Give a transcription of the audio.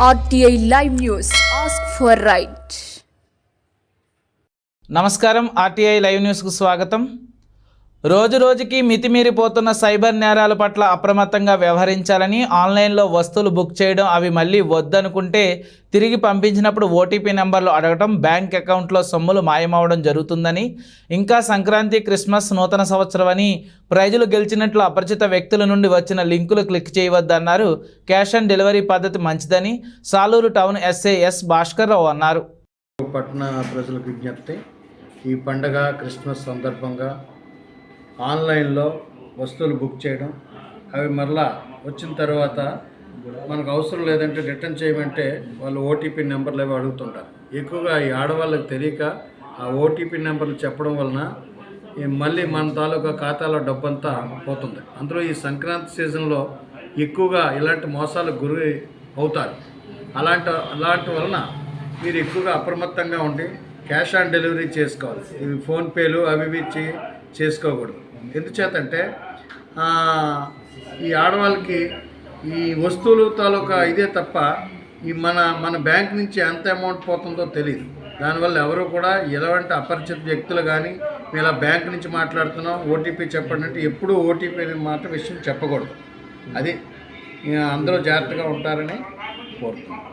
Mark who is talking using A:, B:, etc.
A: RTI Live News. Ask for right.
B: నమస్కారం. RTI live న్యూస్కు స్వాగతం. రోజురోజుకి మితిమీరిపోతున్న సైబర్ నేరాల పట్ల అప్రమత్తంగా వ్యవహరించాలని, ఆన్లైన్లో వస్తువులు బుక్ చేయడం, అవి మళ్ళీ వద్దనుకుంటే తిరిగి పంపించినప్పుడు ఓటీపీ నెంబర్లు అడగడం, బ్యాంక్ అకౌంట్లో సొమ్ములు మాయమవడం జరుగుతుందని, ఇంకా సంక్రాంతి, క్రిస్మస్, నూతన సంవత్సరం అని ప్రైజులు గెలిచినట్లు అపరిచిత వ్యక్తుల నుండి వచ్చిన లింకులు క్లిక్ చేయవద్దన్నారు. క్యాష్ ఆన్ డెలివరీ పద్ధతి మంచిదని Saluru town SI S Bhaskar Rao అన్నారు.
C: పట్టణ ప్రజలకు విజ్ఞప్తి, ఈ పండగ క్రిస్మస్ సందర్భంగా ఆన్లైన్లో వస్తువులు బుక్ చేయడం, అవి మరలా వచ్చిన తర్వాత మనకు అవసరం లేదంటే రిటర్న్ చేయమంటే వాళ్ళు ఓటీపీ నెంబర్లు అవి అడుగుతుంటారు. ఎక్కువగా ఈ ఆడవాళ్ళకి తెలియక ఆ ఓటీపీ నెంబర్లు చెప్పడం వలన మళ్ళీ మన తాలూకా ఖాతాలో డబ్బంతా పోతుంది. అందులో ఈ సంక్రాంతి సీజన్లో ఎక్కువగా ఇలాంటి మోసాలకు గురి అవుతారు. అలాంటి వలన మీరు ఎక్కువగా అప్రమత్తంగా ఉండి క్యాష్ ఆన్ డెలివరీ చేసుకోవాలి. ఇవి ఫోన్పేలు అవి చేసుకోకూడదు. ఎందుచేతంటే ఈ ఆడవాళ్ళకి ఈ వస్తువులు తాలూకా ఇదే తప్ప ఈ మన బ్యాంక్ నుంచి ఎంత అమౌంట్ పోతుందో తెలియదు. దానివల్ల ఎవరు కూడా ఎలాంటి అపరిచిత వ్యక్తులు కానీ ఇలా బ్యాంక్ నుంచి మాట్లాడుతున్నాం ఓటీపీ చెప్పండి అంటే ఎప్పుడూ ఓటీపీ మాట విషయం చెప్పకూడదు. అది అందరూ జాగ్రత్తగా ఉంటారని కోరుతున్నాం.